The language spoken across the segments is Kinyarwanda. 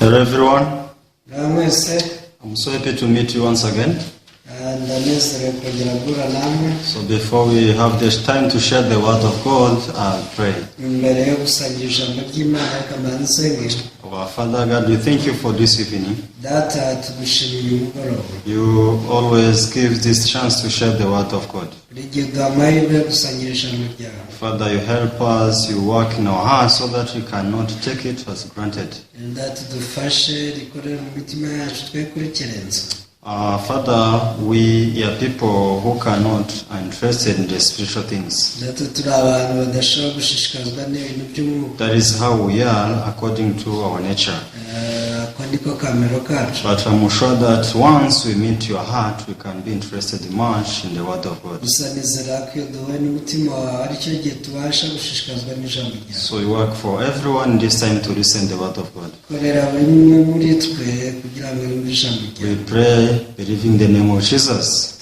Hello everyone. I'm so happy to meet you once again. So before we have this time to share the word of God, I'll pray. Our Father God, we thank you for this evening. You always give this chance to share the word of God. Father, you help us, you work in our hearts so that we cannot take it as granted. Father, we are people who cannot are interested in the spiritual things. That is how we are according to our nature. But I'm sure that once we meet your heart, we can be interested much in the word of God. So we work for everyone this time to listen to the word of God. We pray, believing in the name of Jesus.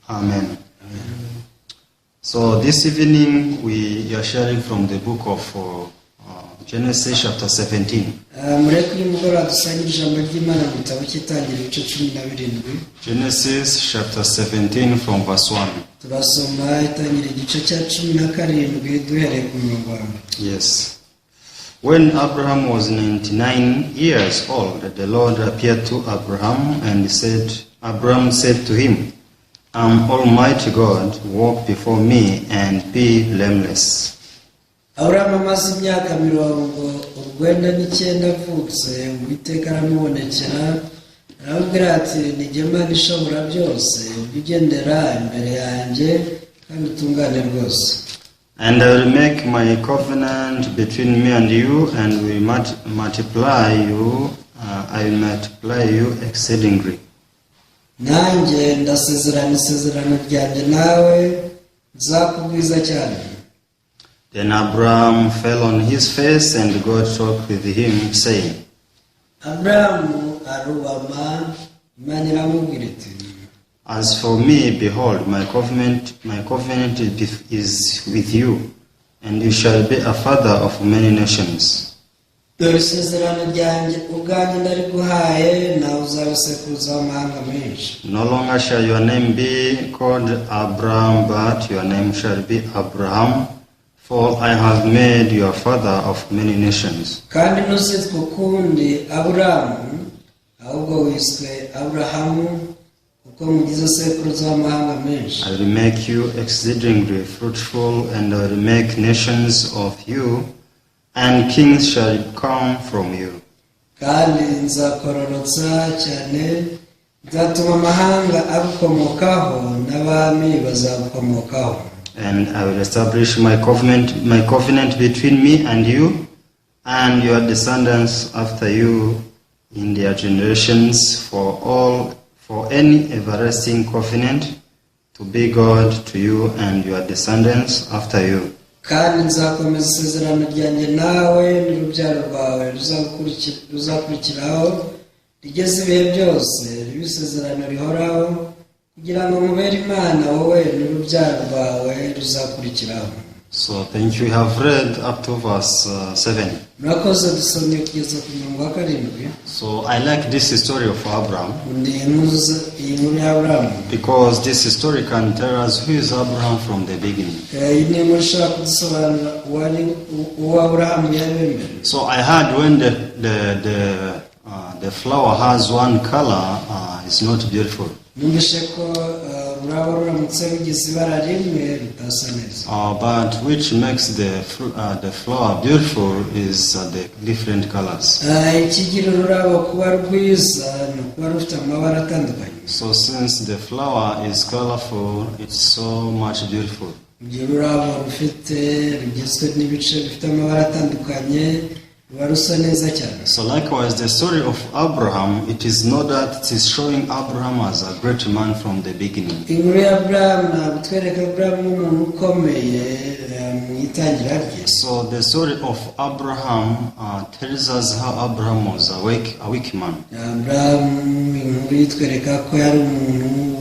Amen. So this evening we are sharing from the book of Genesis chapter 17. Genesis chapter 17 from verse 1. Yes. When Abraham was 99 years old, the Lord appeared to Abraham and Abraham said to him, "I'm Almighty God, walk before me and be blameless." Abraham amaze imyaka 99 avutse, Uwiteka aramubonekera aramubwira ati, "Ni jye Mana ishobora byose, ugendera imbere yanjye kandi utungane rwose. And I will make my covenant between me and you, and will multiply you. I will multiply you exceedingly." Nanjye ndasezerana isezerano ryanjye nawe, nzakugwiza cyane. Then Abraham fell on his face, and God talked with him, saying, Abrahamu arubama, Imana iramubwira iti, "As for me, behold, my covenant is with you, and you shall be a father of many nations." dore isezerano ryanjye ubwanjye ndariguhaye, nawe uzaba isekuruza w'amahanga menshi. No longer shall your name be called Abraham, but your name shall be Abraham, for I have made you a father of many nations. Kandi ntuzitwe ukundi Aburamu, ahubwo wiswe Aburahamu, kuko mugize sekuruza w'amahanga menshi. I will make you exceedingly fruitful, and I will make nations of you, and kings shall come from you. Kandi nzakororotsa cyane, nzatuma amahanga agukomokaho n'abami bazagukomokaho. And I will establish my covenant between me and you, and your descendants after you in their generations, for any everlasting covenant, to be God to you and your descendants after you. Kandi nzakomeza isezerano ryanjye nawe n'urubyaro rwawe ruzakurikiraho, rigeze ibihe byose, ribe isezerano rihoraho, kugira ngo mubere Imana wowe n'urubyaro rwawe ruzakurikiraho. So thank you. We have read up to verse 7. Murakoze dusomye kugeza ku murongo wa 7. So I like this story of Abraham, iyi nkuru ya Abrahamu, because this story can tell us who is Abraham from the beginning. iyi ni inkuru ishobora kudusobanurira uwo Abrahamu yari. So I heard when the flower has one color, it's not beautiful. Numvise ko ururabo ruramutse rugize ibara rimwe rutasa neza. But which makes the flower beautiful is the different colors. Ikigira ururabo kuba rwiza ni ukuba rufite amabara atandukanye. So since the flower is colorful, it's so much beautiful. Igihe ururabo rugizwe n'ibice bifite amabara atandukanye, so likewise, the story of Abraham, it is not that it is showing Abraham as a great man from the beginning. So the story of Abraham tells us how Abraham was a weak man.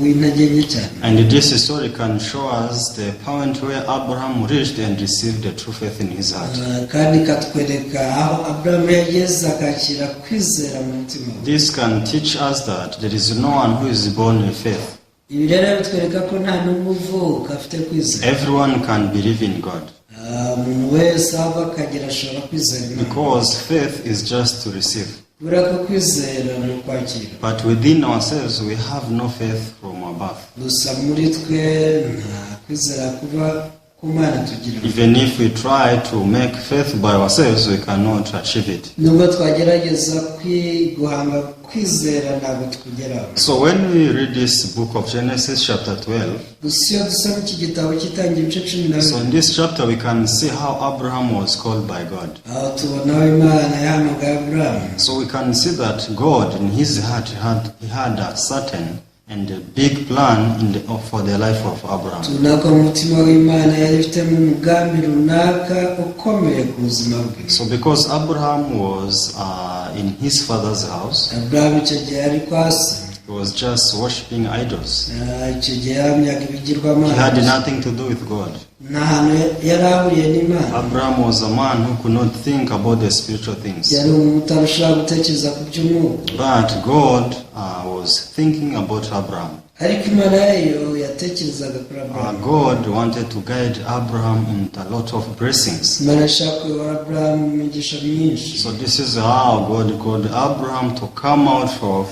w'intege nke cyane. And this story can show us the point where Abraham reached and received the true faith in his heart. Kandi katwereka aho Abraham yageze akakira kwizera mu mutima we. This can teach us that there is no one who is born with faith. Ibi rero bitwereka ko nta n'umwe uvuka afite kwizera. Everyone can believe in God. Umuntu wese aho akagera ashobora kwizera Imana. Because faith is just to receive. Kubera ko kwizera ni ukwakira. But within ourselves we have no faith from above. Gusa muri twe nta kwizera kuba ku Mana tugira. Even if we try to make faith by ourselves, we cannot achieve it. Nubwo twagerageza guhanga kwizera ntabwo tukugeraho. So when we read this book of Genesis chapter 12, gusa iyo dusoma iki gitabo cy'itangira ibice 12, so in this chapter we can see how Abraham was called by God. aho tubona Imana yahamagaye Aburahamu. So we can see that God in his heart he had a certain and a big plan for the life of Abraham. Tunako umutima w'Imana yari ifitemo umugambi runaka ukomeye ku buzima bwe. So because Abraham was in his father's house, Aburahamu icyo gihe ari kwa se. he was just worshipping idols. Icyo gihe yahamyaga ibigirwamana. He had nothing to do with God. Nta hantu yari ahuriye n'Imana. Abraham was a man who could not think about the spiritual things. Yari umuntu utarashobora gutekereza ku by'umwuka. But God was thinking about Abraham. Ariko Imana yo yatekerezaga kuri Aburahamu. God wanted to guide Abraham into a lot of blessings. Imana yashaka kuyobora Aburahamu mu migisha myinshi. So this is how God called Abraham to come out of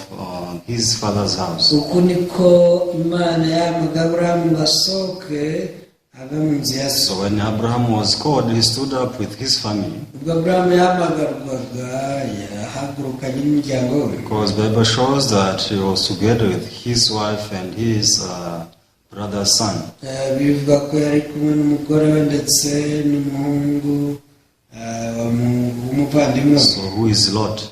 his father's house. Uku niko Imana yahamagaye Aburahamu ngo asohoke ave mu nzu ya se. So when Abraham was called, he stood up with his family. Ubwo Aburahamu yahamagarwaga yahagurukanye n'umuryango we. Because the Bible shows that he was together with his wife and his brother's son. Bivuga ko yari kumwe n'umugore we ndetse n'umuhungu w'umuvandimwe we. So who is Lot?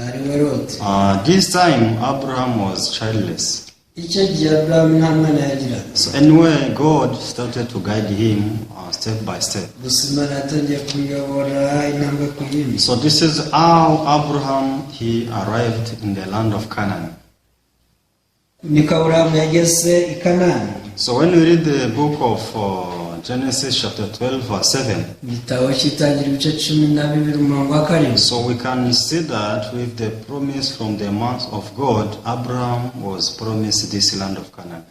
Ari we Loti. This time Abraham was childless. Icyo gihe Aburahamu nta mwana yagiraga. So anyway, God started to guide him step by step. Gusa Imana yatangiye kumuyobora intambwe ku yindi. So this is how Abraham he arrived in the land of Canaan. Niko Aburahamu yageze i Kanani. So when we read the book of Genesis chapter 12 verse 7, Igitabo cy'itangira ibice 12 umurongo wa 7. so we can see that with the promise from the mouth of God, Abraham was promised this land of Canaan.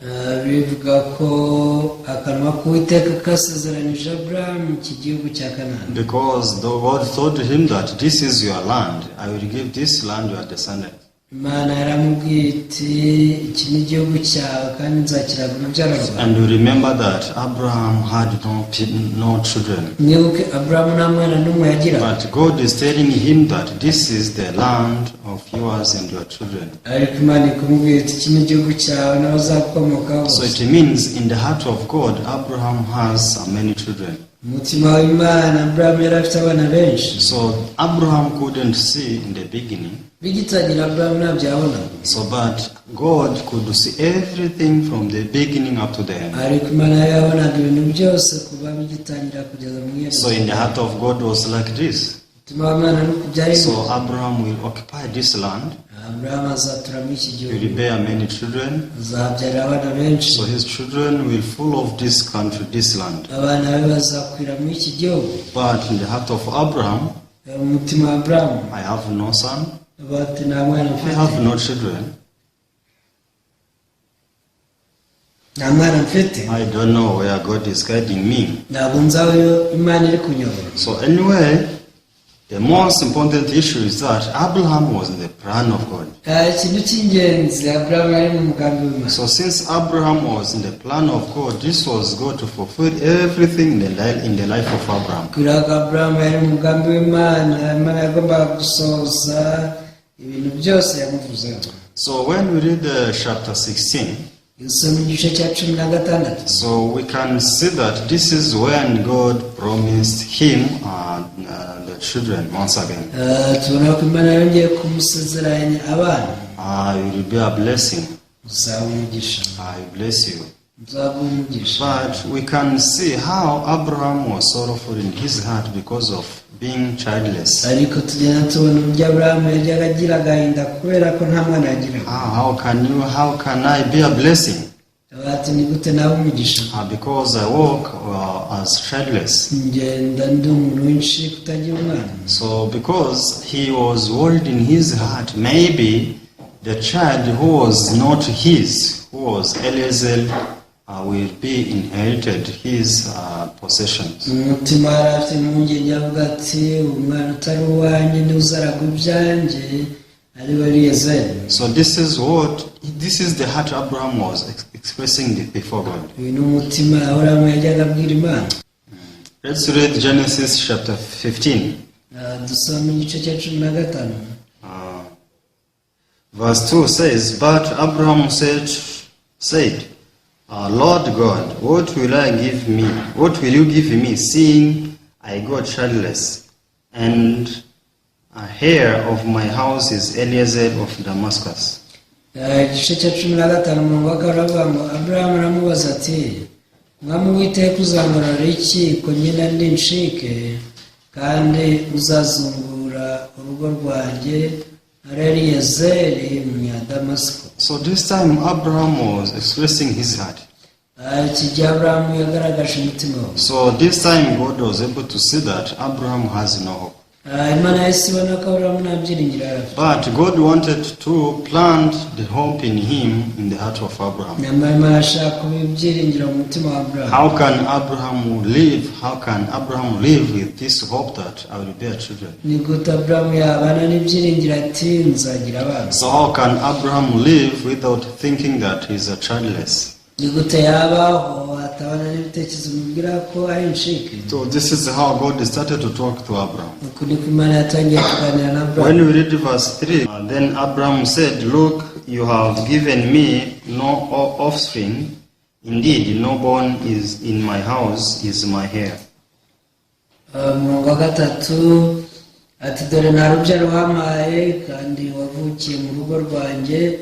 Bivuga ko akanwa k'Uwiteka kasezeranije Aburahamu iki gihugu cya Kanani. Because the God told him that this is your land, I will give this land your descendants. Imana yaramubwiye iti iki ni igihugu cyawe kandi nzakiraga urubyaro rwawe. And you remember that Abraham had no children. Nibuke Aburahamu nta mwana n'umwe yagiraga. But God is telling him that this is the land of yours and your children. Ariko Imana ikamubwira iti iki ni igihugu cyawe n'abazakomokaho. So it means in the heart of God, Abraham has many children. Umutima w'Imana Aburahamu yari afite abana benshi. So Abraham couldn't see in the beginning. Bigitangira Aburahamu ntabyo yabonaga. So but God could see everything from the beginning up to the end. Ariko Imana yabonaga ibintu byose kuva bigitangira kugeza mu iherezo. So in the heart of God was like this. Umutima w'Imana nuko byari. So Abraham will occupy this land. Aburahamu azatura muri iki He gihugu. will bear many children. Azabyara abana benshi. So his children will full of this country, this land. Abana be bazakwira muri iki gihugu. But in the heart of Abraham, Umutima wa Aburahamu I have no son. bati nta mwana I mfite. have no children. Nta mwana mfite. I don't know where God is guiding me. Ntabwo nzi aho Imana iri kunyobora. So anyway, the most important issue is that Abraham was in the plan of God. Ikintu cy'ingenzi Aburahamu yari mu mugambi w'Imana. So since Abraham was in the plan of God, this was God to fulfill everything in the life of Abraham. Kubera ko Aburahamu yari mu mugambi w'Imana, Imana yagombaga gusohoza ibintu byose yamuvuzeho. So when we read chapter 16, Usoma igice cya 16. so we can see that this is when God promised him the children once again. Tubona ko Imana yongeye kumusezeranya abana. I will be a blessing. Uzaba umugisha. I bless you. nzaguha umugisha. But we can see how Abraham was sorrowful in his heart because of being childless. ariko tugenda tubona uburyo Aburahamu yajyaga agira agahinda kubera ko nta mwana yagiraga. How can I be a blessing? Ati ni gute nawe umugisha? Because I walk as childless. ngenda ndi umuntu w'inshiku utagira umwana. So because he was worried in his heart, maybe the child who was not his, who was Eliezer, will be inherited his possessions. umutima yari afite impungenge avuga ati umwana utari uwanjye niwe uzaragwa ibyanjye ari we Eliezer. So this is the heart Abraham was expressing before God. uyu ni umutima Aburahamu yajyaga abwira Imana. Let's read Genesis chapter 15. dusoma igice cya 15. Verse 2 says, But Abraham said, Lord God, what will you give me, seeing I go childless, and a heir of my house is Eliezer of Damascus? igice cya 15 umurongo wa karavuga ngo Aburahamu aramubaza ati mwami Uwiteka uzankorera iki ko nyina ndi inshike kandi uzazungura urugo rwanjye ari Eliyezeri umunyadamasiko. So this time Abraham was expressing his heart. iki gihe Aburahamu yagaragaje umutima we. So this time God was able to see that Abraham has no hope. Imana yahise ibona ko Aburahamu nta byiringiro afite. But God wanted to plant the hope in him in the heart of Abraham. nyamara Imana ashaka kuba ibyiringiro mu mutima wa Aburahamu. How can Abraham live with this hope that I will bear children? ni gute Aburahamu yabana n'ibyiringiro ati nzagira abana? So how can Abraham live without thinking that he is a childless? ni gute yabaho atabana n'ibitekerezo bimubwira ko ari inshike? So this is how God started to talk to Abraham. uku niko Imana yatangiye kuganira na Aburahamu. When we read verse 3, then Abraham said, Look, you have given me no offspring. Indeed, no born is in my house is my heir. umurongo wa 3 ati dore nta rubyaro wampaye kandi wavukiye mu rugo rwanjye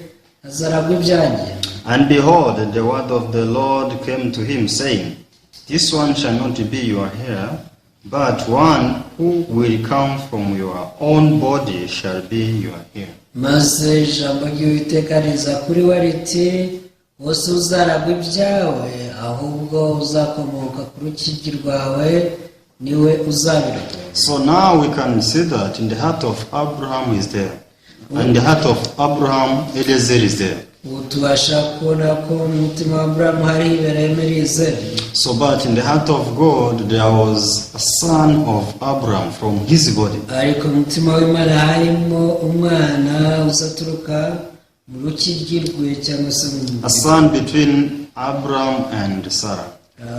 azaragwa ibyanjye. And behold, the word of the Lord came to him, saying, This one shall not be your heir, but one who will come from your own body shall be your heir. maze ijambo ry'Uwiteka riza kuri we riti wose uzaragwa ibyawe ahubwo uzakomoka ku rukiryi rwawe niwe uzabiragwa. So now we can see that in the heart of Abraham is there, and in the heart of Abraham, Eliezer is there. ubu tubasha kubona ko mu mutima wa Aburahamu hari ibereyemo Eliyezeri. So, but in the heart of God, there was a son of Abraham from his body. ariko mu mutima w'Imana harimo umwana uzaturuka mu rukiryi rwe cyangwa se mu A son between Abraham and Sarah.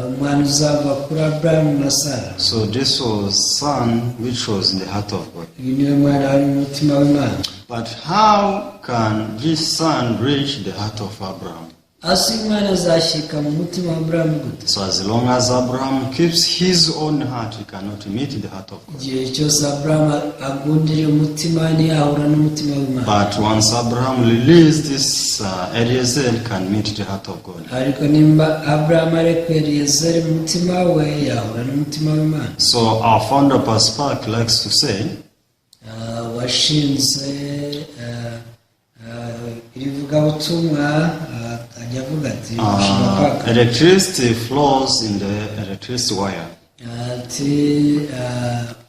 umwana uzava kuri Aburahamu na Sara. So this was son which was in the heart of God. uyu niwe mwana wari mu mutima w'Imana. But how can this son reach the heart of Abraham? ase umwana azashyika mu mutima wa Aburahamu gute? So as long as Abraham keeps his own heart, he cannot meet the heart of God. igihe cyose Aburahamu agundiriye umutima ntiyahura n'umutima w'Imana. But once Abraham released this, Eliezer can meet the heart of God. ariko nimba Aburahamu arekuye Eliyezeri mu mutima we yahura n'umutima w'Imana. So our founder Pastor Park likes to say, washinze irivugabutumwa ajya avuga ati electricity flows in the electricity wire. ati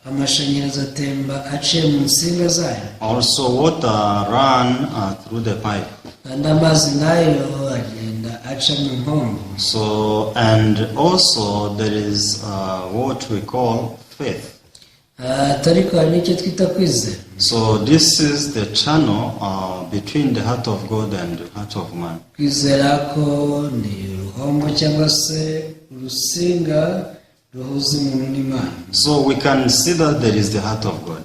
amashanyarazi atemba aciye mu nsinga zayo. Also water run through the pipe. kandi amazi nayo agenda aca mu mpombo. So and also there is what we call faith. ariko hari n'icyo twita kwizera. So this is the channel between the heart of God and the heart of man. kwizera ko ni uruhombo cyangwa se urusinga ruhuza umuntu n'Imana. So we can see that there is the heart of God.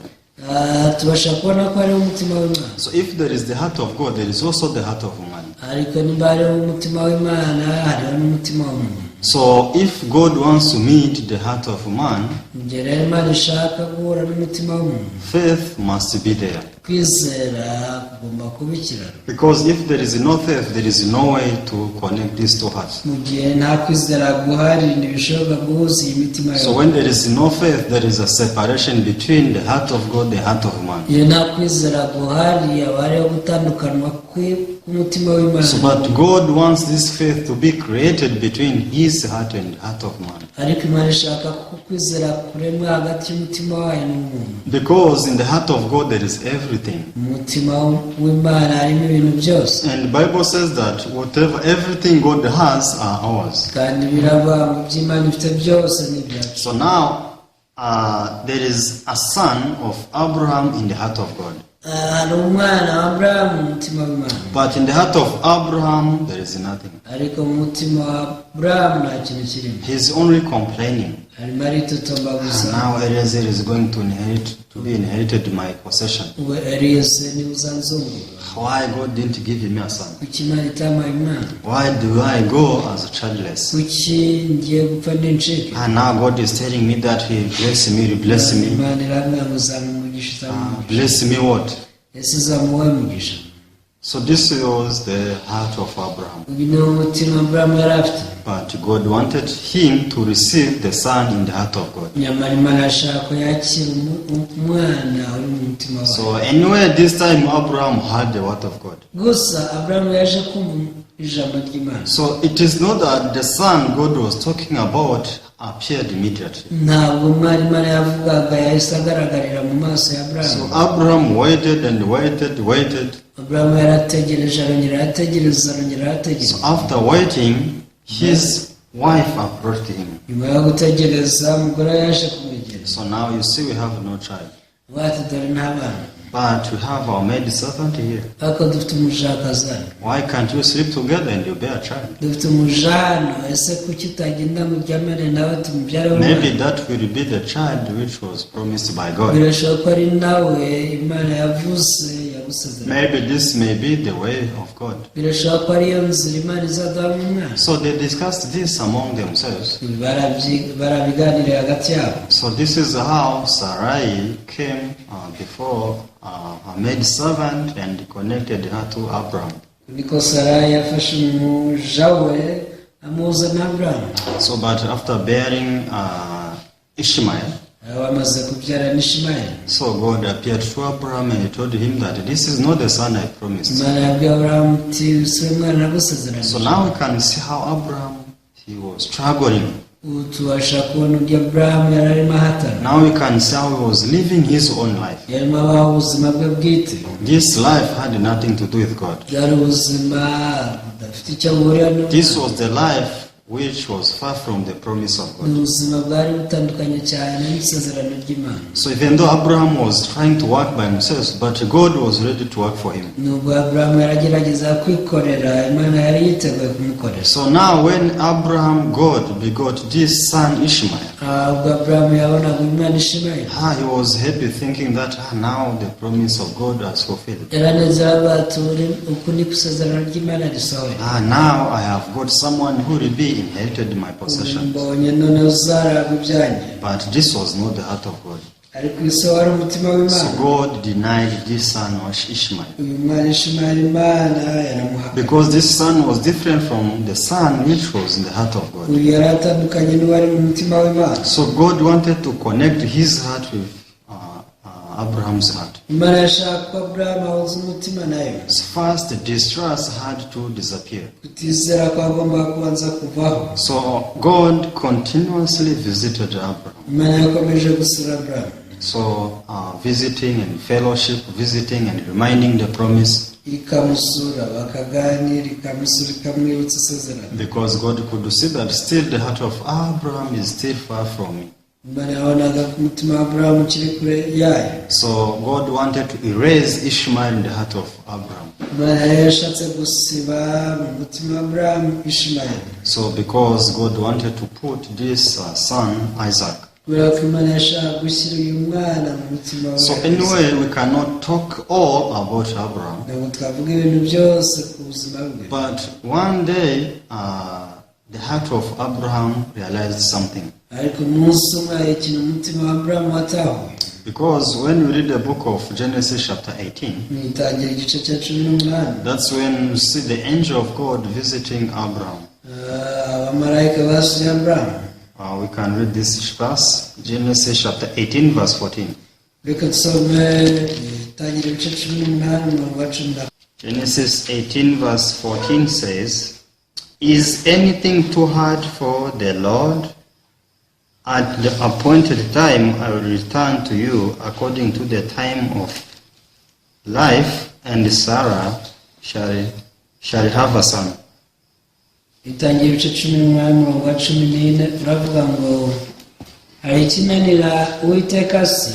tubasha kubona ko hariho umutima w'Imana. So if there is the heart of God, there is also the heart of man. ariko niba hariho umutima w'Imana hariho n'umutima w'umuntu. So if God wants to meet the heart of man, igihe rero Imana ishaka guhura n'umutima w'umuntu, faith must be there. kwizera kugomba kuba ikiraro. Because if there is no faith, there is no way to connect these two hearts. Mu gihe nta kwizera guhari ntibishoboka guhuza iyi mitima So yombi. when there is no faith, there is a separation between the heart of God and the heart of man. Iyo nta kwizera guhari haba hariho gutandukanwa k'umutima w'Imana. So but God wants this faith to be created between his heart and the heart of man. Ariko Imana ishaka ko kwizera kuremwa hagati y'umutima wayo n'umuntu. Because in the heart of God there is everything. Umutima w'Imana harimo ibintu byose. And the Bible says that everything God has are ours. Kandi biravuga ngo iby'Imana ifite byose ni ibyacu. So now there is a son of Abraham in the heart of God. Hari umwana wa Aburahamu mu mutima w'Imana. But in the heart of Abraham there is nothing. Ariko mu mutima wa Aburahamu nta kintu kirimo. He is only complaining. Harimo aritotomba gusa. Now Eliezer is going to be inherited my possession. Ubu Eliezer niwe uzanzungura. Why God didn't give me a son? Kuki Imana itampaye umwana? Why do I go as childless? Kuki ngiye gupfa n'inshike? And now God is telling me that he will bless me. Imana iramubwira ngo uzamugisha utamugisha. Bless me what? Ese uzamuha umugisha. So this was the heart of Abraham. Uyu ni umutima Aburahamu yari afite. But God wanted him to receive the son in the heart of God. Nyamara Imana yashaka ko yakira umwana uri mu mutima wayo. So anyway, this time Abraham heard the word of God. Gusa Aburahamu yaje kumva ijambo ry'Imana. So it is not that the son God was talking about appeared immediately. Ntabwo umwana Imana yavugaga yahise agaragarira mu maso ya Aburahamu. So Abraham waited and waited. Aburahamu yarategereje arongera arategereza arongera arategereza. So after waiting, his wife approached him. Nyuma yo gutegereza umugore yaje kumwegera. So now you see we have no child. Bati dore nta bana. But we have our maid servant here. Ariko dufite umujakazi hano. Why can't you sleep together and you bear a child? Dufite umuja hano, ese kuki utagenda muryamane nawe tumubyare umwana? Maybe that will be the child which was promised by God. Birashoboka ko ari nawe Imana yavuze yagusezeranya. Maybe this may be the way of God. Birashoboka ko ariyo nzira Imana izaduha umwana. So they discussed this among themselves. Barabiganiriye hagati yabo. So this is how Sarai came before her maid servant and connected her to Abraham. Niko Sarai yafashe umuja we amuhuza na Aburahamu. So but after bearing Ishmael, Bamaze kubyara n'Ishimayeli. so God appeared to Abraham and he told him that this is not the son I promised. Imana yabwiye Aburahamu ati si we mwana nagusezeranyije. So now we can see how Abraham, he was struggling. Ubu tubasha kubona uburyo Aburahamu yari arimo ahatana. Now we can see how he was living his own life. Yarimo abaho ubuzima bwe bwite. This life had nothing to do with God. Bwari ubuzima budafite icyo buhurira n'Imana. This was the life which was far from the promise of Ni God. ubuzima bwari butandukanye cyane n'isezerano ry'Imana. So even though Abraham was trying to work by himself, but God was ready to work for him. Nubwo Aburahamu yaragerageza kwikorera, Imana yari yiteguye kumukorera. So now when God begot this son Ishmael, Ubwo Aburahamu yabonaga umwana Ishimayeli, he was happy thinking that now the promise of God has fulfilled. yaranezeraga ati uku ni isezerano ry'Imana risohoye. Now I have got someone who will be inherited my possession. Mbonye none uzaragwa ibyanjye. But this was not the heart of God. Ariko ise wari umutima w'Imana. So God denied this son Ishmael. Uyu mwana Ishimayeli Imana yaramuhaga. Because this son was different from the son which was in the heart of God. Uyu yari atandukanye n'uwari mu mutima w'Imana. So God wanted to connect his heart with Abraham's heart. Imana yashaka ko Aburahamu ahuza umutima nayo. So first, distrust had to disappear. Kutizera ko agomba kubanza kuvaho. So God continuously visited Abraham. Imana yakomeje gusura Aburahamu. So visiting and fellowship, visiting and reminding the promise. Ikamusura bakaganira, ikamusura ikamwibutsa isezerano. Because God could see that still the heart of Abraham is still far from me. Imana yabonaga ko umutima wa Aburahamu ukiri kure yayo. So God wanted to erase Ishmael in the heart of Abraham. Imana yashatse gusiba mu mutima wa Aburahamu Ishimayeli. So because God wanted to put this son Isaac. Kubera ko Imana yashaka gushyira uyu mwana mu mutima wa So anyway, we cannot talk all about Abraham. Ntabwo twavuga ibintu byose ku buzima bwe. But one day, the heart of Abraham realized something. ariko umunsi umwe ikintu umutima wa Aburahamu watahuye. Because when we read the book of Genesis chapter 18, Mu itangira igice cya 18, that's when you see the angel of God visiting Abraham. abamarayika basuye Aburahamu. We can read this verse, Genesis chapter 18, verse 14. Reka dusome itangira igice 18 umurongo wa 10. Genesis 18, verse 14 says, "Is anything too hard for the Lord? At the appointed time I will return to you according to the time of life, and Sarah shall have a son." Itangira ibice 18 umurongo wa 14 uravuga ngo hari ikinanira Uwiteka se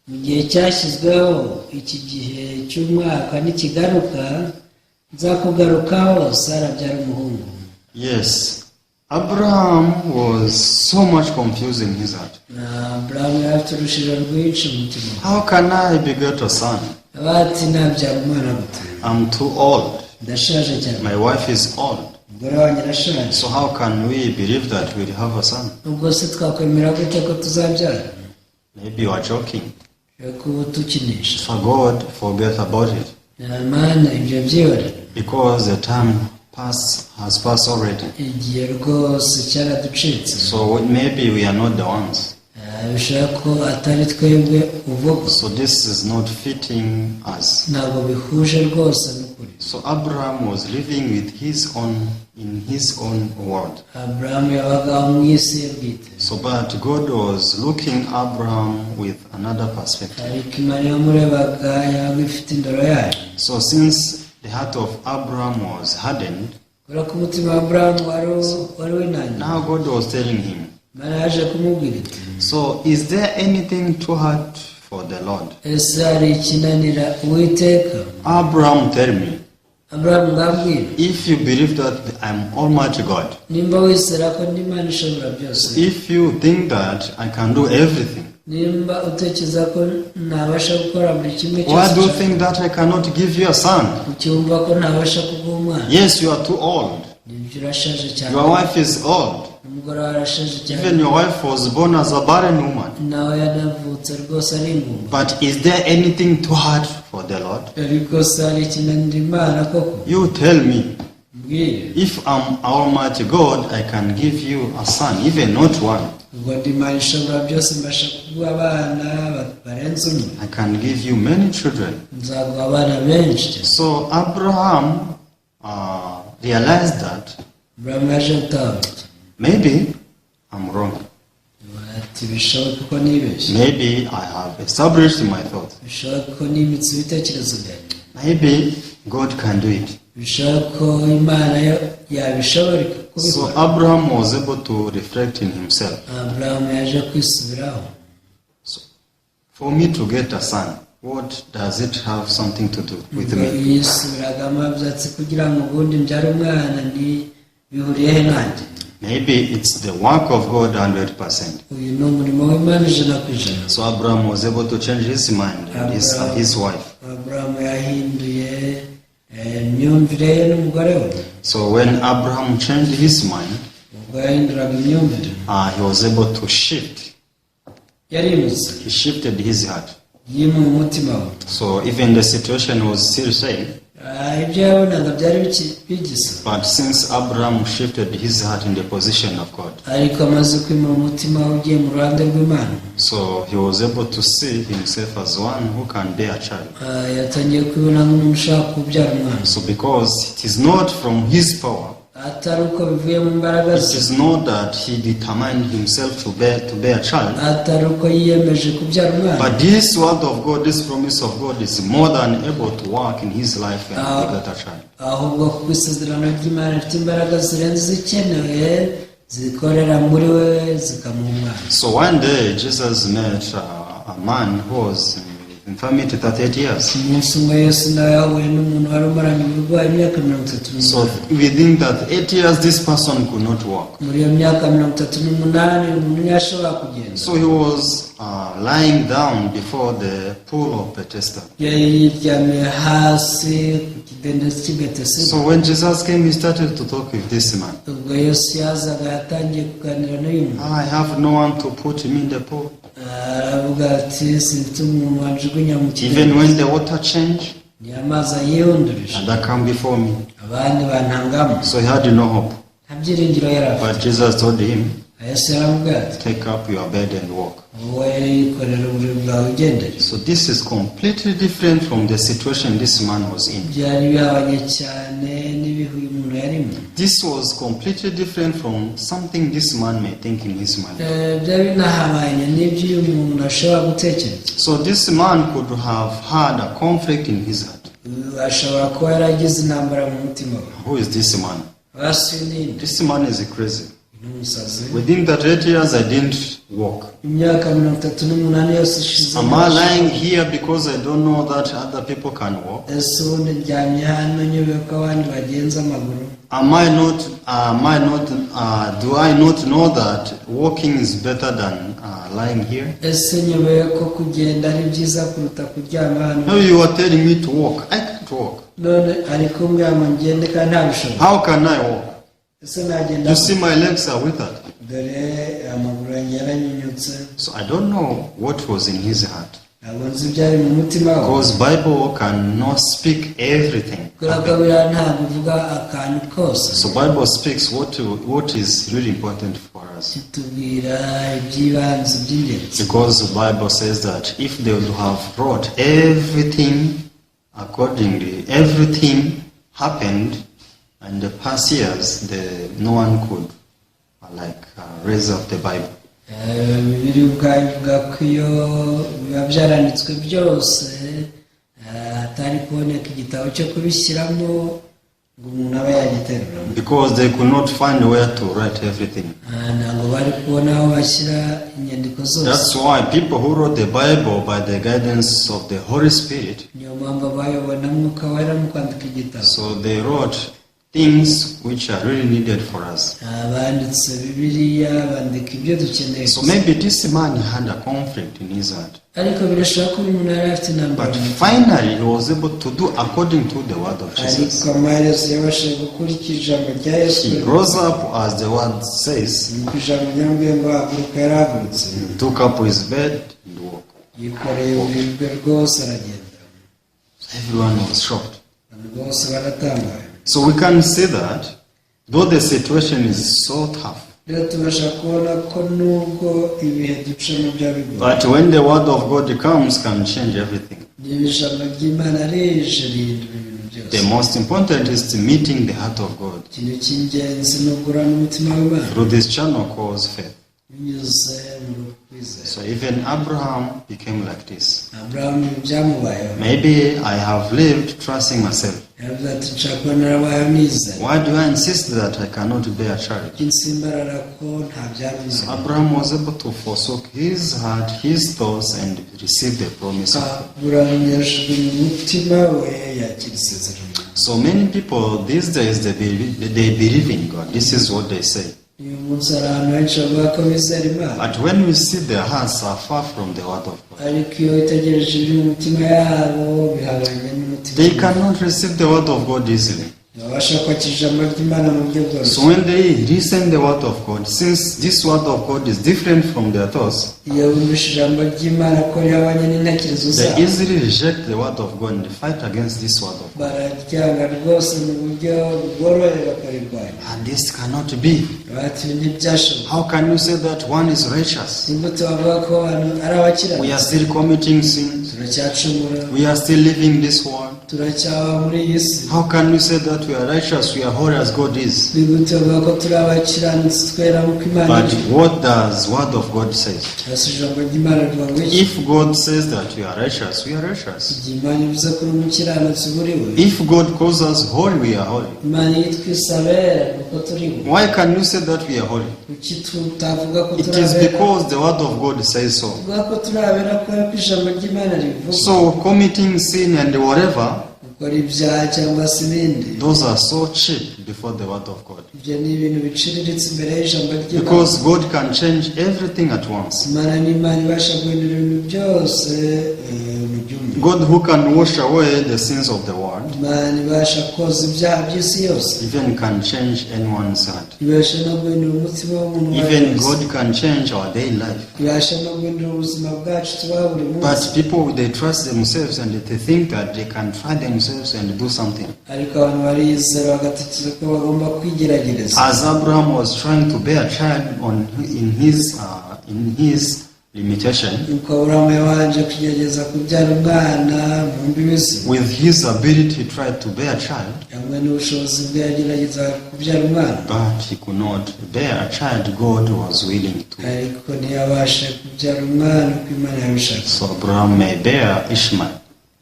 mu gihe cyashyizweho iki gihe cy'umwaka nikigaruka nzakugarukaho Sara abyara umuhungu. Yes, Abraham was so much confused in his heart. Aburahamu yari afite urushiro rwinshi mu mutima. How can I beget a son? Abati nabyara umwana gute? I'm too old. Ndashaje cyane. My wife is old. Umugore wanjye arashaje. So how can we believe that we'll have a son? Ubwo se twakwemera gute ko tuzabyara? Maybe you are joking. Kuba tukinisha. For God, forget about it. Mana ibyo byihorere. Because the time has passed already. Igihe rwose cyaraducitse. So maybe we are not the ones. Bishobora ko atari twebwe uvuga. So this is not fitting us. Ntabwo bihuje rwose n'ukuri. So Abraham was living in his own world. Aburahamu yabaga mu isi ye bwite. So but God was looking Abraham with another perspective. Ariko Imana yamurebaga yabaga ifite indoro yayo. So since the heart of Abraham was hardened, kubera ko umutima wa Aburahamu wari winangiye. now God was telling him, Imana yaje kumubwira iti, so is there anything too hard for the Lord? ese hari ikinanira Uwiteka? Abraham, tell me, Aburahamu ngambwira, if you believe that I'm Almighty God, nimba wizera ko ndi Imana ishobora byose, if you think that I can do everything, nimba utekereza ko ntabasha gukora buri kimwe cyose, why do you think that I cannot give you a son? ucyumva ko ntabasha kuguha umwana? Yes, you are too old. Nibyo urashaje cyane. Your wife is old. Umugore wawe arashaje cyane. Even your wife was born as a barren woman. Nawe yanavutse rwose ari ingumba. But is there anything too hard for the Lord? Ariko se hari ikinanira Imana koko? You tell me. Mbwire. If I'm Almighty God, I can give you a son, even not one. Ubwo ndi Imana ishobora byose, mbasha kuguha abana barenze umwe. I can give you many children. Nzaguha abana benshi cyane. So Abraham realized that Aburahamu yaje gutahura. maybe I'm wrong. Ati bishoboka ko nibeshye. Maybe I have established my thoughts. Bishoboka ko nimitse ibitekerezo byanjye. Maybe God can do it. Bishoboka ko Imana yabishobora kubikora. So Abraham was able to reflect in himself. Aburahamu yaje kwisubiraho. So for me to get a son, what does it have something to do with me? Yisubiragamo abyatsi kugira ngo ubundi mbyare umwana bihuriye he nanjye? Maybe it's the work of God 100%. Uyu ni umurimo w'Imana 100%. So Abraham was able to change his mind and his wife. Aburahamu yahinduye imyumvire ye n'umugore we. So when Abraham changed his mind, ubwo yahinduraga imyumvire, he was able to shift. yarimutse, He shifted his heart. yimuye umutima we. So even the situation was still same. Ibyo yabonaga byari bigisa. But since Abraham shifted his heart in the position of God, ariko amaze kwimura umutima we ugiye mu ruhande rw'Imana, so he was able to see himself as one who can bear a child. yatangiye kwibona nk'umuntu ushaka kubyara umwana. So because it is not from his power, atari uko bivuye mu mbaraga it ze, is not that he determined himself to bear a child, atari uko yiyemeje kubyara umwana, but this word of God, this promise of God is more than able to work in his life and beget a child. ahubwo kuko isezerano ry'Imana rifite imbaraga zirenze izikenewe zikorera muri we zikamuha umwana. So one day Jesus met a man who was in infirmity 38 years. umunsi umwe Yesu nawe yahuye n'umuntu wari umaranye uburwayi imyaka 38. So within that 8 years, this person could not walk. muri iyo myaka 38 umuntu ntiyashobora kugenda. So he was lying down before the pool of Bethesda. yari yiryamiye hasi ku kidendezi cy'i Betesida. So when Jesus came, he started to talk with this man. ubwo Yesu yazaga yatangiye kuganira n'uyu muntu. I have no one to put him in the pool. aravuga ati sinzi umuntu wanjugunya mu Even when the water changed, ni amazi yihundurije and they come before me. abandi bantangamo. So he had no hope. nta byiringiro yari afite. But Jesus told him, Yesu yaravuga ati take up your bed and walk. wowe yikorera uburiri bwawe ugendere. So this is completely different from the situation this man was in. byari bihabanye cyane n'ibihe uyu muntu yarimo. This was completely different from something this man may think in his mind. byari binahabanye n'ibyo uyu muntu ashobora gutekereza. So this man could have had a conflict in his heart. ashobora kuba yaragize intambara mu mutima we. Who is this man? basi ninde? This man is crazy. ni umusazi. Within that 8 years, I didn't walk. imyaka 38 yose ishize. Am I lying here because I don't know that other people can walk? ese ubundi ndyamye hano nyobewe ko abandi bagenza amaguru. Do I not know that walking is better than lying here? ese nyobewe ko kugenda ari byiza kuruta kuryama hano. No, you are telling me to walk. I can't walk. none ari kumbwira ngo ngende kandi ntabishobora. How can I walk? ese nagenda. You see my legs are withered. dore amaguru yanjye yaranyunyutse. So I don't know what was in his heart. ntabwo nzi ibyari mu mutima we. Because Bible cannot speak everything. kubera ko biriya ntabwo ivuga akantu kose. So Bible speaks what is really important for us. kitubwira iby'ibanze by'ingenzi. Because the Bible says that if they would have brought everything accordingly, everything happened in the past years, no one could raise up the Bible. bibiri ubwayo ivuga ko iyo biba byaranditswe byose hatari kuboneka igitabo cyo kubishyiramo ngo umuntu abe yagiterura. Because they could not find where to write everything. ntabwo bari kubona aho bashyira inyandiko zose. That's why people who wrote the Bible by the guidance of the Holy Spirit, niyo mpamvu abayobona mwuka wera mu kwandika igitabo. so they wrote things which are really needed for us. banditse bibiliya bandika ibyo dukeneye. So maybe this man had a conflict in his heart. ariko birashoboka ko uyu muntu yari afite intambara. But finally he was able to do according to the word of Jesus. ariko amaherezo yabashije gukurikira ijambo rya Yesu. He rose up as the word says, nuko ijambo ryamubwiye ngo haguruka yarahagurutse. took up his bed and walked. yikoreye uburiri bwe rwose aragenda. Everyone was shocked. abantu bose baratangaye. So we can see that though the situation is so tough, rero tubasha kubona ko nubwo ibihe ducamo byaba bigoye, but when the word of God comes, can change everything. niba ijambo ry'Imana rije rihindura ibintu The byose. most important is meeting the heart of God ikintu cy'ingenzi ni ugura n'umutima w'Imana through this channel called faith. binyuze mu kwizera. So even Abraham became like this. Aburahamu byamubayeho. Maybe I have lived trusting myself. yaravuze ati nshaka kuba narabayeho nizera. Why do I insist that I cannot bear a child? insimbarara ko nta byabizanye. Abraham was able to forsake his heart, his thoughts, and receive the promise of God. Aburahamu yashyize mu mutima we yakira isezerano. So many people these days they believe in God. This is what they say. uyu munsi hari ahantu henshi bavuga ko bizera Imana. But when we see their hearts are far from the word of God, ariko iyo witegereje ibiri mu mitima yabo bihabanye n'umutima. they cannot receive the word of God easily. ntibabasha kwakira ijambo ry'Imana mu buryo bworoshye. So when they listen the word of God, since this word of God is different from their thoughts, iyo bumvise ijambo ry'Imana ko rihabanye n'intekerezo they zabo, easily reject the word of God and fight against this word of God. bararyanga rwose mu buryo bworoheye bakarirwanya. And this cannot be. bati ntibyashoboka. How can you say that one is righteous? imbuto bavuga ko abantu ari We are abakiranutsi. still committing sins. turacyacumura. We are still living this world. turacyaba muri iyi si. How can we say that we are righteous, we are holy as God is? imbuto bavuga ko turi abakiranutsi twera nk'uko Imana But iri. what does word of God say? hasi ijambo ry'Imana rivuga ngo iki? If God says that we are righteous, we are righteous. igihe Imana ivuze ko uri umukiranutsi buri we, If God calls us holy, we are holy. Imana yitwisa abera kuko turi we. Why can you say that we are holy? kuki tutavuga ko It turi is abera? because the word of God says so. tuvuga ko turi abera kubera ko ijambo ry'Imana rivuga. So committing sin and whatever, gukora ibyaha cyangwa se ibindi. Those are so cheap before the word of God. Ibyo ni ibintu biciriritse imbere y'ijambo ry'Imana. Because God can change everything at once. Imana ni Imana ibasha guhindura ibintu byose mu byumba. God who can wash away the sins of the world, Imana ibasha koza ibyaha by'isi yose. even can change anyone's heart. Ibasha no guhindura umutima w'umuntu uwo ari we Even wese. God can change our daily life. Ibasha no guhindura ubuzima bwacu tubaho buri munsi. But people, they trust themselves and they think that they can try themselves and do something. Ariko abantu barizera bagatekereza ko bagomba kwigerageza. As Abraham was trying to bear a child in his limitation, Nuko Aburahamu yabanje kugerageza kubyara umwana mu mbibi ze. with his ability he tried to bear a child, Hamwe n'ubushobozi bwe yagerageza kubyara umwana. but he could not bear a child God was willing to. Ariko ntiyabashe kubyara umwana uko Imana yabishaka. So Abraham may bear Ishmael,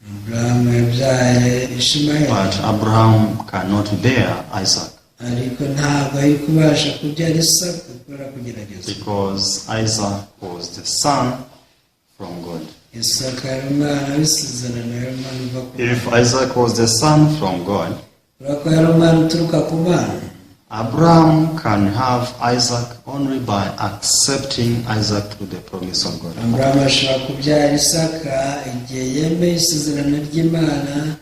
Aburahamu yabyaye Ishimayeli. but Abraham cannot bear Isaac, Ariko ntabwo ari kubasha kubyara Isaka kubera kugerageza. because Isaac was the son from God. Isaka yari umwana w'isezerano, yari umwana uva ku Mana. If Isaac was the son from God, Kubera ko yari umwana uturuka ku Mana, Abraham can have Isaac only by accepting Isaac through the promise of God. Aburahamu ashobora kubyara Isaka igihe yemeye isezerano ry'Imana,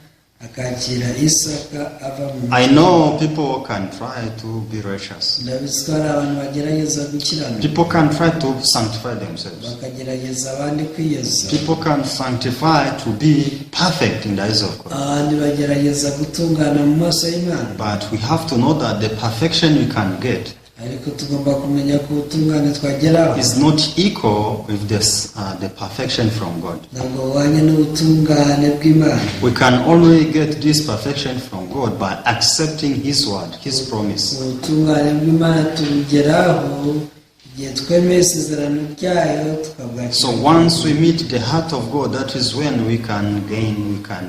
akakira Isaka ava mu I know people can try to be righteous. ndabizi ko hari abantu bagerageza gukiranuka, People can try to sanctify themselves. bakagerageza abandi kwiyeza, People can sanctify to be perfect in the eyes of God. abandi bagerageza gutungana mu maso y'Imana. But we have to know that the perfection we can get Ariko tugomba kumenya ko ubutungane twageraho is not equal with the perfection from God. ntabwo buhwanye n'ubutungane bw'Imana. We can only get this perfection from God by accepting His word, His promise. Ubutungane bw'Imana tubugeraho igihe twemeye isezerano ryayo tukabwakira. So once we meet the heart of God, that is when we can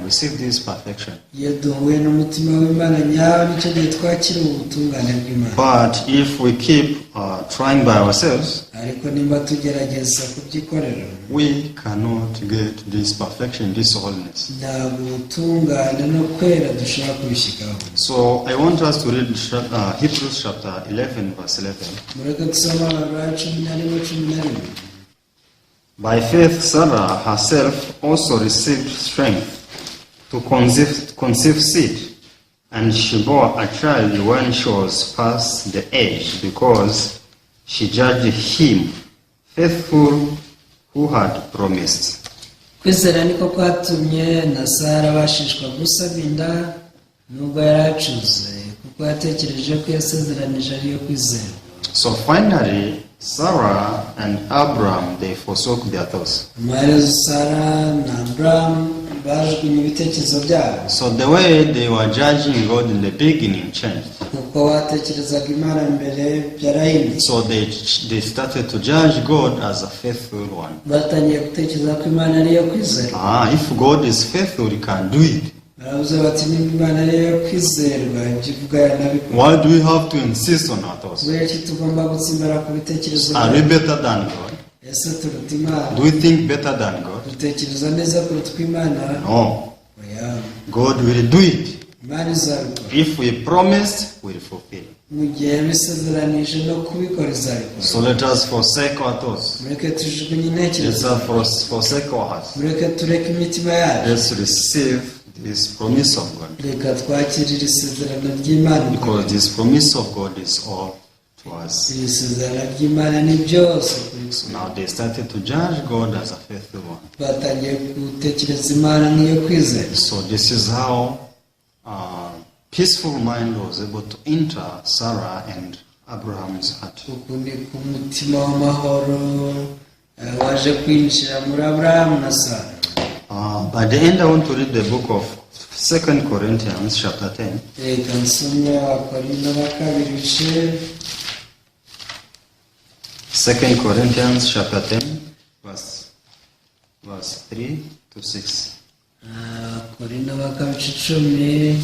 receive this perfection. Iyo duhuye n'umutima w'Imana nyawo nicyo gihe twakira ubu butungane bw'Imana. But if we keep trying by ourselves, Ariko nimba tugerageza kubyikorera, we cannot get this perfection, this holiness. ntabwo ubutungane no kwera dushobora kubishyikaho. So I want us to read Hebrews chapter 11, verse 11. Mureke dusome Abaroma 11:11. By faith, Sarah herself also received strength to conceive seed, and she bore a child when she was past the age, because she judged him faithful who had promised. Kwizera niko kwatumye na Sara abashishwa gusama inda nubwo yari acuze, kuko yatekereje ko yasezeranije ariyo kwizera. So finally, Sarah and Abraham, they forsook their thoughts. Amaherezo Sara na Aburahamu bajugunye ibitekerezo byabo. So the way they were judging God in the beginning changed. Kuko batekerezaga Imana mbere byarahindutse. So they started to judge God as a faithful one. Batangiye gutekereza ko Imana ariyo kwizera. If God is faithful, He can do it. Baravuze bati nimba Imana ariyo kwizerwa, ibyo ivuga yanabikora. Why do we have to insist on our thoughts? Kubera iki tugomba gutsimbara ku bitekerezo Are we byacu? better than God? Ese turuta Imana? Do we think better than God? Dutekereza neza kuruta uko Imana? No. Oya, God will do it. Imana izabikora. If we promised, we'll fulfill. Mu gihe yabisezeranije no kubikora izabikora. So let us forsake our thoughts. Mureke tujugunye Let intekerezo. us forsake our hearts. Mureke tureke imitima yacu. Let's receive this promise of God. Reka twakirire isezerano ry'Imana. Because this promise of God is all to us. Iri sezerano ry'Imana ni byose kuri So twe. now they started to judge God as a faithful one. Batangiye gutekereza Imana nk'iyo kwizera. So this is how peaceful mind was able to enter Sarah and Abraham's heart. Uku ni ku mutima w'amahoro waje kwinjira muri Aburahamu na Sara. By the end, I want to read the book of 2 Corinthians chapter 10. Reka nsome Abakorinto ba kabiri ibice 2 Corinthians chapter 10, verse 3 to 6. Abakorinto ba kabiri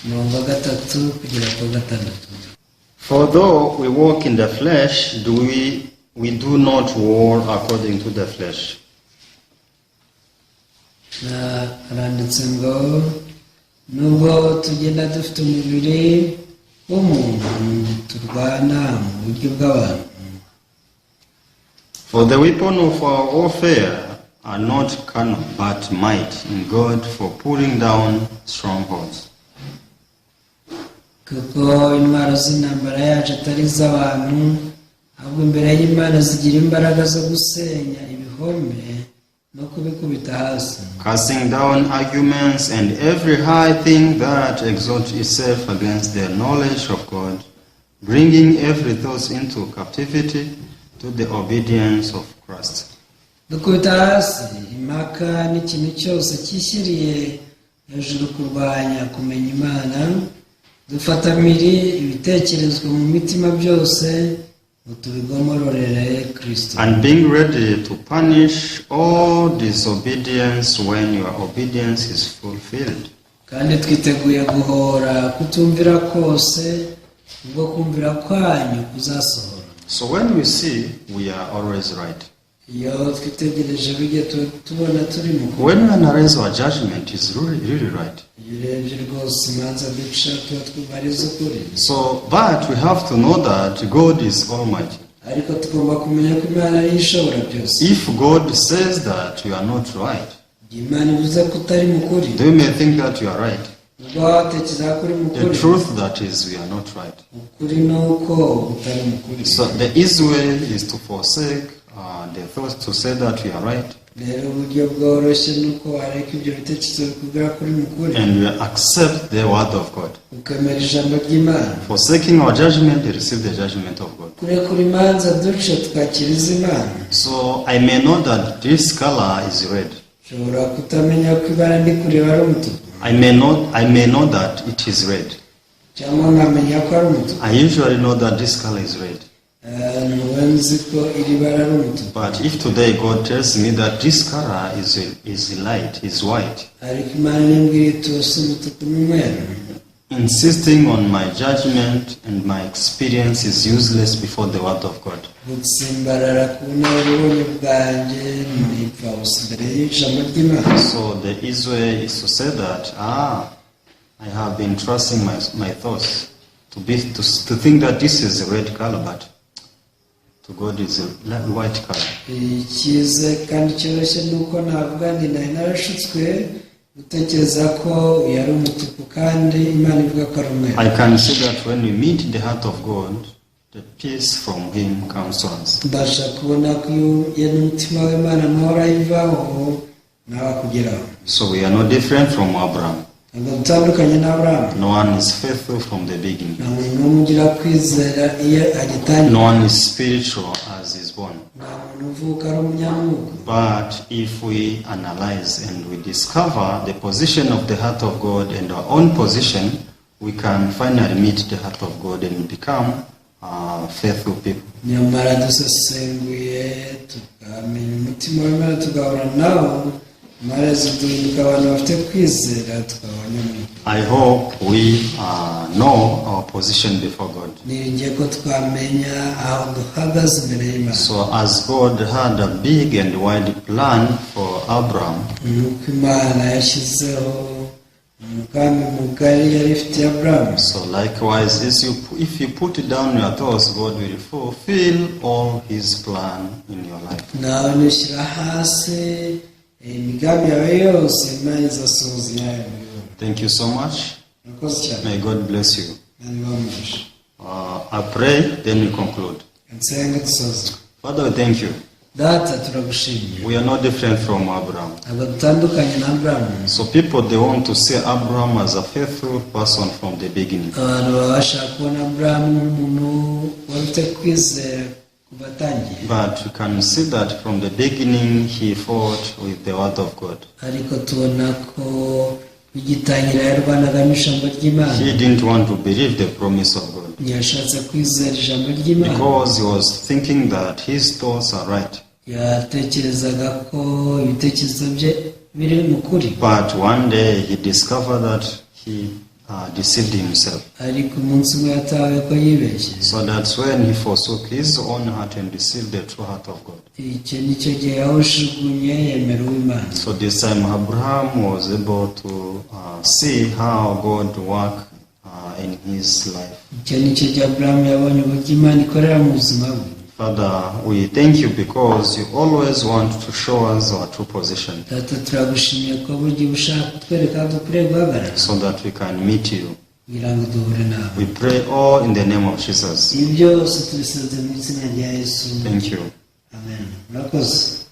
10:3 kugera ku 6. For though we walk in the flesh, we do not war according to the flesh. Haranditse ngo nubwo tugenda dufite umubiri w'umuntu turwana mu buryo bw'abantu. For the weapon of our warfare are not carnal, but might in God for pulling down strongholds. Kuko intwaro z'intambara yacu atari iz'abantu, ahubwo imbere y'Imana zigira imbaraga zo gusenya ibihome no kubikubita hasi. Casting down arguments and every high thing that exalts itself against the knowledge of God, bringing every thought into captivity to the obedience of Christ. Dukubita hasi impaka n'ikintu cyose cyishyiriye hejuru kurwanya kumenya Imana, dufata mpiri ibitekerezwa mu mitima byose ngo tubigomororere Kristo. And being ready to punish all disobedience when your obedience is fulfilled. Kandi twiteguye guhora kutumvira kose ubwo kumvira kwanyu kuzasohora. So when we see, we are always right. Iyo twitegereje bijya tubona turi mu kuri. When we analyze our judgment, is really right. Iyo urebye rwose imanza duca tuba twubahiriza ukuri. So, but we have to know that God is Almighty. Ariko tugomba kumenya ko Imana ari ishobora byose. If God says that you are not right, Imana ivuze ko utari mu kuri, they may think that you are right. ubwo watekereza ko uri mu The kuri, truth that is we are not right. ukuri ni uko utari mu kuri. So the easy way is to forsake the thought to say that we are right, Rero uburyo bworoshye ni uko wareka ibyo bitekerezo bikubwira ko uri mu kuri, and we accept the word of God. ukemera ijambo ry'Imana. Forsaking our judgment, they receive the judgment of God. Kurekura imanza duca tukakiriza Imana. So I may know that this color is red. Ushobora kutamenya ko ibara ndi kureba ari umutuku, I may know that it is red. cyangwa nkamenya ko ari umutuku. I usually know that this color is red. Ntuba nzi ko iri bara ari umutuku. But if today God tells me that this color is light, is white, Ariko Imana nimbwira itose umutuku n'umweru, insisting on my judgment and my experience is useless before the word of God. gutsimbarara ku bunararibonye bwanjye ni impfabusa imbere y'ijambo ry'Imana. So the easy way is to say that, I have been trusting my thoughts to think that this is a red color, but to God is a white color. Icyize kandi cyoroshye ni uko navuga nti nari narashutswe gutekereza ko yari umutuku kandi Imana ivuga ko ari umweru. I can see that when we meet the heart of God, the peace from Him comes to us. Mbasha kubona ko iyo n'umutima w'Imana amahoro ayivaho nawe akugeraho. So we are no different from Abraham. Ntabwo dutandukanye na Aburahamu. No one is faithful from the beginning. Nta muntu n'umwe ugira kwizera iyo agitangira. No one is spiritual as is born. Nta muntu uvuka ari umunyamwuga. But if we analyze and we discover the position of the heart of God and our own position, we can finally meet the heart of God and become faithful people. Nyamara dusesenguye tukamenya umutima w'Imana tugahura nawo, maze duhinduka abantu bafite kwizera tukaba abanyamwuga. I hope we know our position before God. Niringiye ko twamenya aho duhagaze imbere y'Imana. So as God had a big and wide plan for Abraham, Nuko Imana yashyizeho umugambi mugari yari ifitiye Aburahamu. so likewise, if you put down your thoughts, God will fulfill all His plan in your life. Nawe nushyira hasi imigambi yawe yose, Imana izasohoza iyayo muri wowe. Thank you so much. Murakoze cyane. May God bless you. Imana ibahe. I pray, then we conclude. Nsenga dusoze. Father, we thank you. Data turagushimiye. We are no different from Abraham. Ntabwo dutandukanye na Aburahamu. So people, they want to see Abraham as a faithful person from the beginning. Abantu baba bashaka kubona Aburahamu nk'umuntu wari ufite kwizera kuva atangiye. But we can see that from the beginning he fought with the word of God. Ariko tubona ko bigitangira yarwanaga n'ijambo ry'Imana. He didn't want to believe the promise of God Ntiyashatse kwizera ijambo ry'Imana. because he was thinking that his thoughts are right. Yatekerezaga ko ibitekerezo bye biri mu kuri. But one day he discovered that he deceived himself. ariko umunsi umwe yatawe ko yibeshye. So that's when he forsook his own heart and deceived the true heart of God. icyo nicyo gihe yawushugunye yemera uw'Imana. So this time Abraham was able to see how God worked in his life. icyo nicyo gihe Aburahamu yabonye uburyo Imana ikorera mu buzima bwe. Father, we thank you because you always want to show us our true position Data turagushimiye ko buryo ushaka kutwereka aho dukwiriye guhagarara so that we can meet you. kugira ngo duhure nawe. We pray all in the name of Jesus. ibi byose tubisanze mu izina rya Yesu. Thank you. Amen. Murakoze.